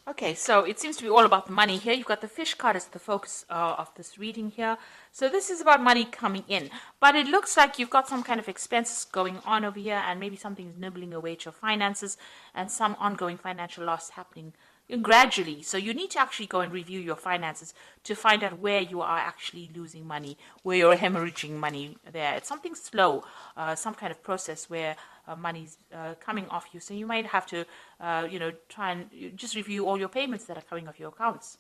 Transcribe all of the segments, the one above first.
Okay, so it seems to be all about the money here. You've got the fish card as the focus of this reading here. So this is about money coming in. But it looks like you've got some kind of expenses going on over here, and maybe something is nibbling away at your finances, and some ongoing financial loss happening gradually. So you need to actually go and review your finances to find out where you are actually losing money, where you're hemorrhaging money there. It's something slow, some kind of process where money's coming off you. So you might have to, try and just review all your payments that are coming off your accounts.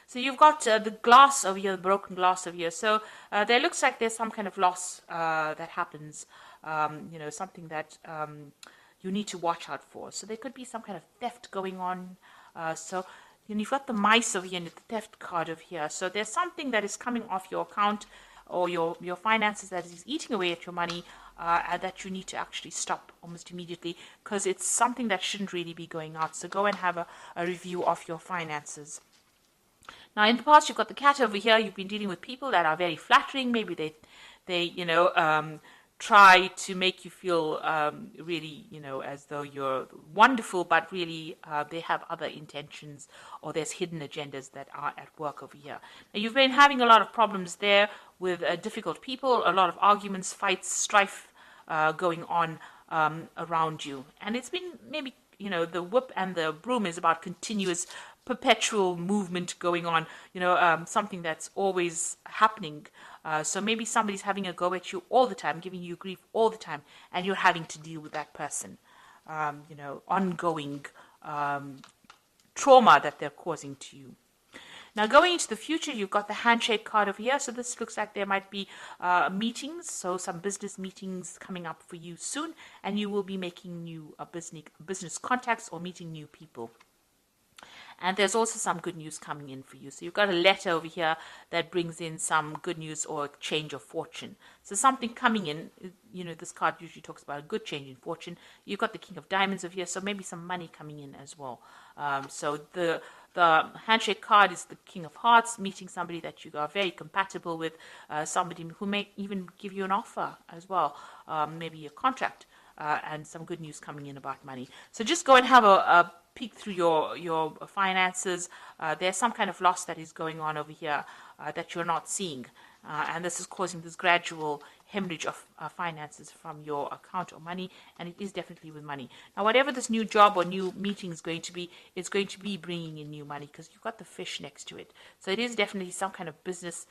So you've got the glass over here, the broken glass over here. So there looks like there's some kind of loss that happens, something that you need to watch out for. So there could be some kind of theft going on. So you've got the mice over here and the theft card over here. So there's something that is coming off your account or your finances that is eating away at your money and that you need to actually stop almost immediately, because it's something that shouldn't really be going out. So go and have a review of your finances. Now, in the past, you've got the cat over here. You've been dealing with people that are very flattering. Maybe they try to make you feel really, as though you're wonderful, but really they have other intentions, or there's hidden agendas that are at work over here. Now, you've been having a lot of problems there with difficult people, a lot of arguments, fights, strife going on around you. And it's been maybe, the whip and the broom is about continuous perpetual movement going on, something that's always happening. So maybe somebody's having a go at you all the time, giving you grief all the time, and you're having to deal with that person. Ongoing trauma that they're causing to you. Now, going into the future, you've got the handshake card over here. So this looks like there might be meetings, so some business meetings coming up for you soon, and you will be making new business contacts or meeting new people. And there's also some good news coming in for you. So you've got a letter over here that brings in some good news or a change of fortune. So something coming in, this card usually talks about a good change in fortune. You've got the King of Diamonds over here, so maybe some money coming in as well. So the handshake card is the King of Hearts, meeting somebody that you are very compatible with, somebody who may even give you an offer as well, maybe a contract, and some good news coming in about money. So just go and have a peek through your finances. There's some kind of loss that is going on over here that you're not seeing. And this is causing this gradual hemorrhage of finances from your account or money, and it is definitely with money. Now, whatever this new job or new meeting is going to be, it's going to be bringing in new money because you've got the fish next to it. So it is definitely some kind of business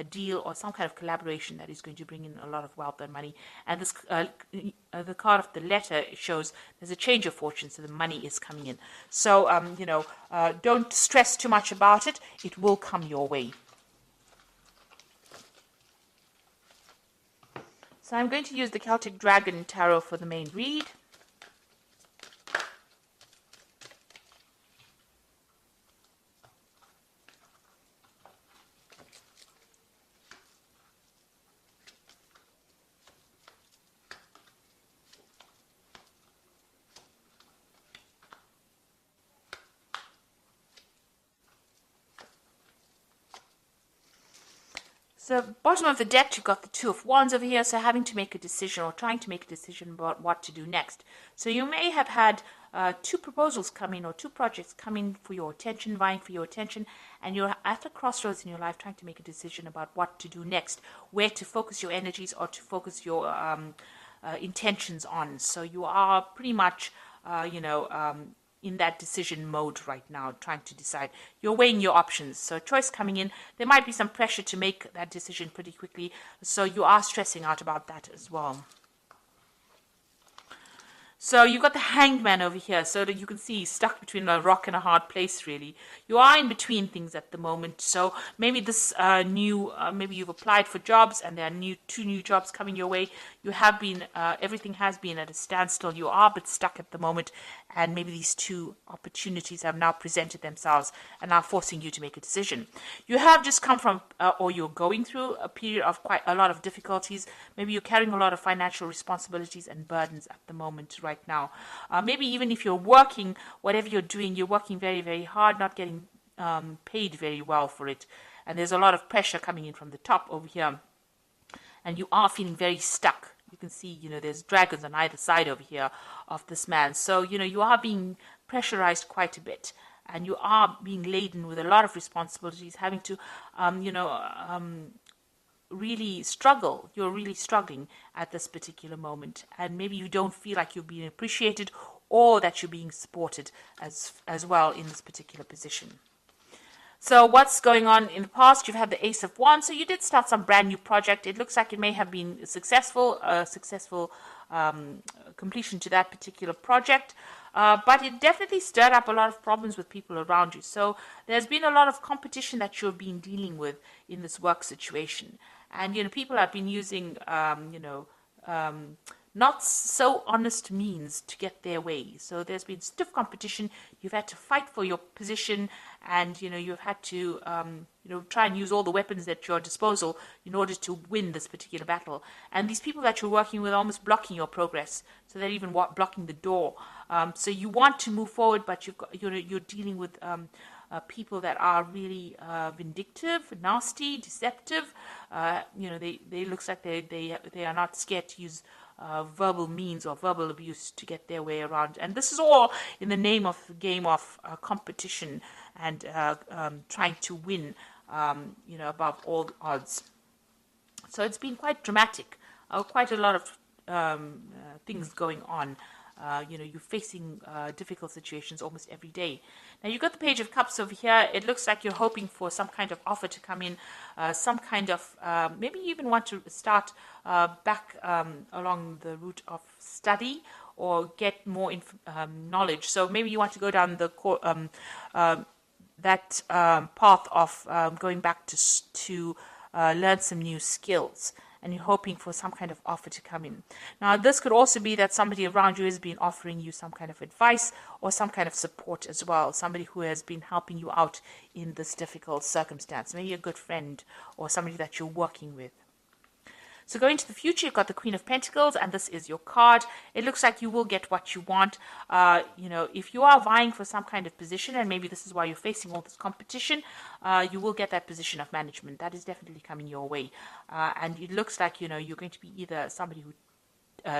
deal or some kind of collaboration that is going to bring in a lot of wealth and money. And this the card of the letter shows there's a change of fortune, so the money is coming in. So, don't stress too much about it. It will come your way. So I'm going to use the Celtic Dragon Tarot for the main read. So bottom of the deck, you've got the Two of Wands over here, so having to make a decision or trying to make a decision about what to do next. So you may have had two proposals come in or two projects come in for your attention, vying for your attention, and you're at a crossroads in your life trying to make a decision about what to do next, where to focus your energies or to focus your intentions on. So you are pretty much, in that decision mode right now, trying to decide. You're weighing your options. So a choice coming in, there might be some pressure to make that decision pretty quickly. So you are stressing out about that as well. So you've got the Hanged Man over here, so that you can see he's stuck between a rock and a hard place, really. You are in between things at the moment. So maybe this maybe you've applied for jobs and there are two new jobs coming your way. You have been, everything has been at a standstill. You are a bit stuck at the moment, and maybe these two opportunities have now presented themselves and are forcing you to make a decision. You have just come from, or you're going through a period of quite a lot of difficulties. Maybe you're carrying a lot of financial responsibilities and burdens at the moment right now. Maybe even if you're working, whatever you're doing, you're working very, very hard, not getting paid very well for it. And there's a lot of pressure coming in from the top over here. And you are feeling very stuck. You can see, there's dragons on either side over here of this man. So, you are being pressurized quite a bit. and you are being laden with a lot of responsibilities, having to, really struggle. You're really struggling at this particular moment, and maybe you don't feel like you're being appreciated or that you're being supported as well in this particular position. So what's going on in the past? You've had the Ace of Wands. So you did start some brand new project. It looks like it may have been successful, completion to that particular project. But it definitely stirred up a lot of problems with people around you. So there's been a lot of competition that you've been dealing with in this work situation. And, people have been using, not so honest means to get their way. So there's been stiff competition. You've had to fight for your position, and you've had to try and use all the weapons at your disposal in order to win this particular battle. And these people that you're working with are almost blocking your progress, so they're even blocking the door. So you want to move forward, but you're dealing with people that are really vindictive, nasty, deceptive. They looks like they are not scared to use verbal means or verbal abuse to get their way around. And this is all in the name of the game of competition and trying to win, above all odds. So it's been quite dramatic, quite a lot of things going on. You're facing difficult situations almost every day. Now, you've got the Page of Cups over here. It looks like you're hoping for some kind of offer to come in, some kind of, maybe you even want to start back along the route of study or get more knowledge. So maybe you want to go down the path of going back to learn some new skills, and you're hoping for some kind of offer to come in. Now, this could also be that somebody around you has been offering you some kind of advice or some kind of support as well, somebody who has been helping you out in this difficult circumstance, maybe a good friend or somebody that you're working with. So going to the future, you've got the Queen of Pentacles, and this is your card. It looks like you will get what you want. If you are vying for some kind of position, and maybe this is why you're facing all this competition, you will get that position of management. That is definitely coming your way. And it looks like, you're going to be either somebody who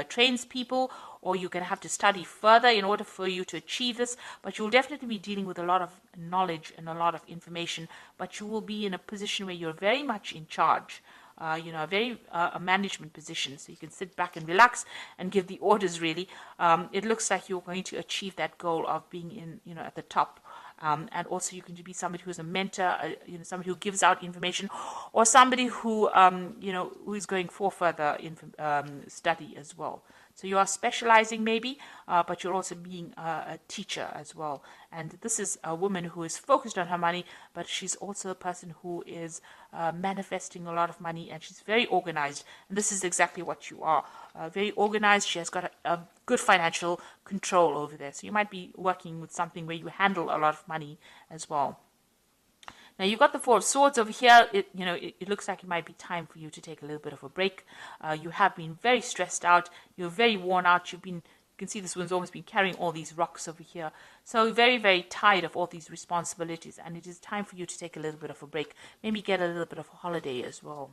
trains people, or you're going to have to study further in order for you to achieve this, but you'll definitely be dealing with a lot of knowledge and a lot of information, but you will be in a position where you're very much in charge. A management position, so you can sit back and relax and give the orders, really. It looks like you're going to achieve that goal of being at the top. And also you can be somebody who's a mentor, somebody who gives out information, or somebody who, who is going for further study as well. So you are specializing maybe, but you're also being a teacher as well. And this is a woman who is focused on her money, but she's also a person who is manifesting a lot of money, and she's very organized. And this is exactly what you are. Very organized. She has got a good financial control over there. So you might be working with something where you handle a lot of money as well. Now, you've got the Four of Swords over here. It looks like it might be time for you to take a little bit of a break. You have been very stressed out. You're very worn out. You can see this one's almost been carrying all these rocks over here. So very, very tired of all these responsibilities. And it is time for you to take a little bit of a break. Maybe get a little bit of a holiday as well.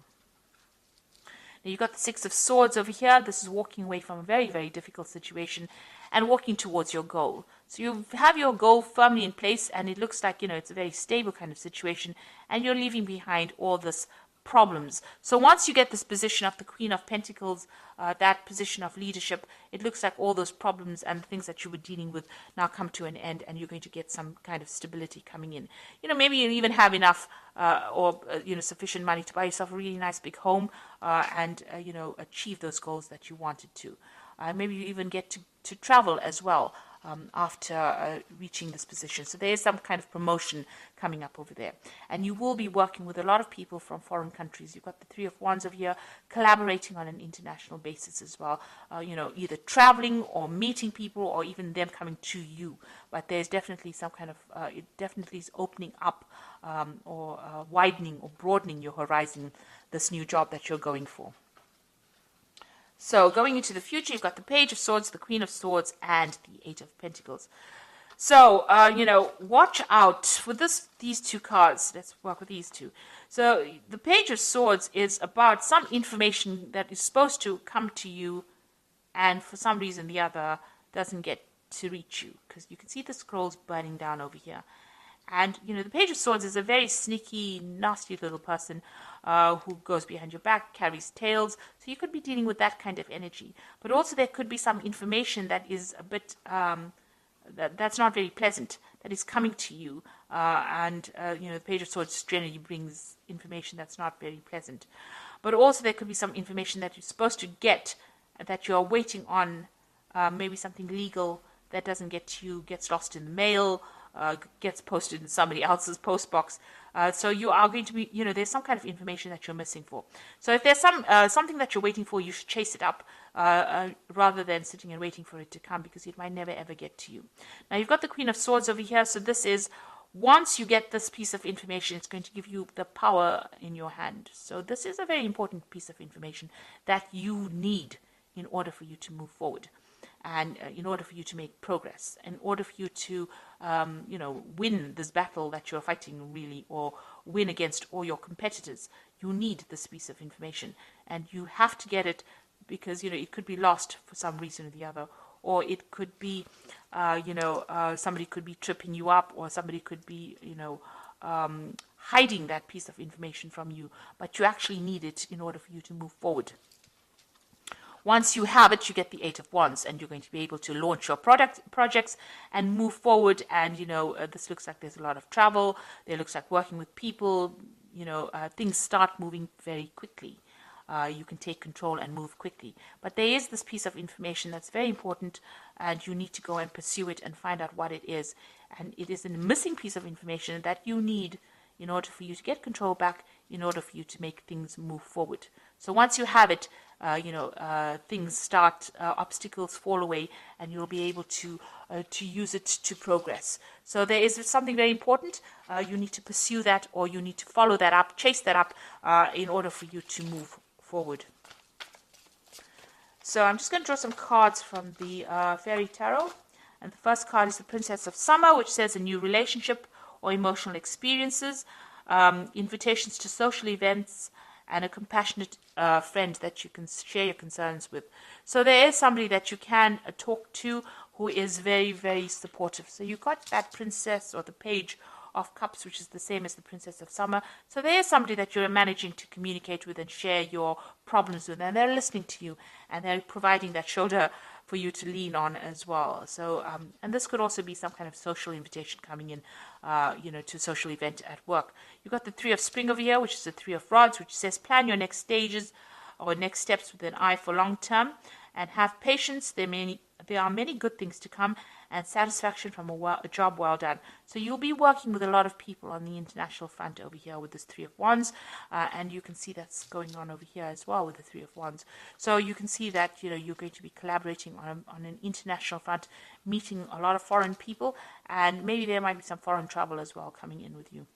Now, you've got the Six of Swords over here. This is walking away from a very, very difficult situation and walking towards your goal. So you have your goal firmly in place, and it looks like, it's a very stable kind of situation, and you're leaving behind all this problems. So once you get this position of the Queen of Pentacles, that position of leadership, it looks like all those problems and the things that you were dealing with now come to an end, and you're going to get some kind of stability coming in. Maybe you even have enough sufficient money to buy yourself a really nice big home and achieve those goals that you wanted to. Maybe you even get to travel as well after reaching this position. So there is some kind of promotion coming up over there. And you will be working with a lot of people from foreign countries. You've got the Three of Wands over here, collaborating on an international basis as well. Either traveling or meeting people, or even them coming to you. But there's definitely some kind of, it definitely is opening up or widening or broadening your horizon, this new job that you're going for. So going into the future, you've got the Page of Swords, the Queen of Swords, and the Eight of Pentacles. So, watch out with these two cards. Let's work with these two. So the Page of Swords is about some information that is supposed to come to you, and for some reason or the other doesn't get to reach you, because you can see the scrolls burning down over here. And, the Page of Swords is a very sneaky, nasty little person who goes behind your back, carries tales. So you could be dealing with that kind of energy. But also there could be some information that is a bit, that's not very pleasant, that is coming to you. The Page of Swords generally brings information that's not very pleasant. But also there could be some information that you're supposed to get, that you're waiting on, maybe something legal that doesn't get to you, gets lost in the mail, gets posted in somebody else's post box. So you are going to be, there's some kind of information that you're missing for. So if there's something that you're waiting for, you should chase it up rather than sitting and waiting for it to come, because it might never ever get to you. Now you've got the Queen of Swords over here. So this is, once you get this piece of information, it's going to give you the power in your hand. So this is a very important piece of information that you need in order for you to move forward. And in order for you to make progress, in order for you to, win this battle that you're fighting, really, or win against all your competitors, you need this piece of information. And you have to get it because, it could be lost for some reason or the other. Or it could be, somebody could be tripping you up, or somebody could be, hiding that piece of information from you. But you actually need it in order for you to move forward. Once you have it, you get the Eight of Wands, and you're going to be able to launch your projects and move forward. And, this looks like there's a lot of travel. There looks like working with people. Things start moving very quickly. You can take control and move quickly. But there is this piece of information that's very important, and you need to go and pursue it and find out what it is. And it is a missing piece of information that you need in order for you to get control back, in order for you to make things move forward. So once you have it, things start, obstacles fall away, and you'll be able to use it to progress. So there is something very important. You need to pursue that, or you need to follow that up, chase that up, in order for you to move forward. So I'm just going to draw some cards from the Fairy Tarot. And the first card is the Princess of Summer, which says a new relationship or emotional experiences, invitations to social events, and a compassionate friend that you can share your concerns with. So there is somebody that you can talk to who is very, very supportive. So you got that Princess or the Page of Cups, which is the same as the Princess of Summer. So there is somebody that you're managing to communicate with and share your problems with, and they're listening to you, and they're providing that shoulder for you to lean on as well. So, and this could also be some kind of social invitation coming in, to a social event at work. You've got the Three of Spring over here, which is the Three of Rods, which says plan your next stages or next steps with an eye for long term, and have patience. There are many good things to come, and satisfaction from a job well done. So you'll be working with a lot of people on the international front over here with this Three of Wands, and you can see that's going on over here as well with the Three of Wands. So you can see that you're going to be collaborating on an international front, meeting a lot of foreign people, and maybe there might be some foreign travel as well coming in with you.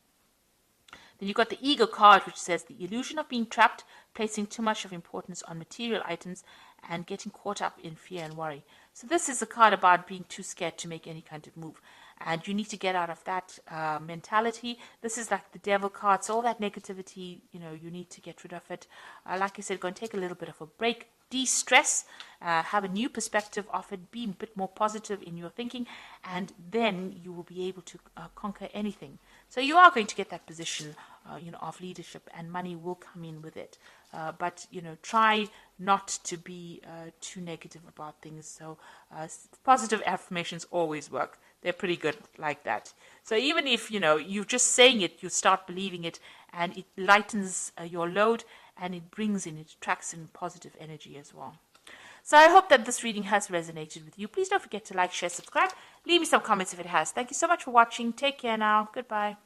Then you've got the Ego card, which says the illusion of being trapped, placing too much of importance on material items, and getting caught up in fear and worry. So this is a card about being too scared to make any kind of move. And you need to get out of that mentality. This is like the Devil card. So all that negativity, you need to get rid of it. Like I said, go and take a little bit of a break. De-stress, have a new perspective of it, be a bit more positive in your thinking, and then you will be able to conquer anything. So you are going to get that position, of leadership, and money will come in with it. But try not to be too negative about things. So positive affirmations always work. They're pretty good like that. So even if you're just saying it, you start believing it, and it lightens your load, and it attracts in positive energy as well. So I hope that this reading has resonated with you. Please don't forget to like, share, subscribe. Leave me some comments if it has. Thank you so much for watching. Take care now. Goodbye.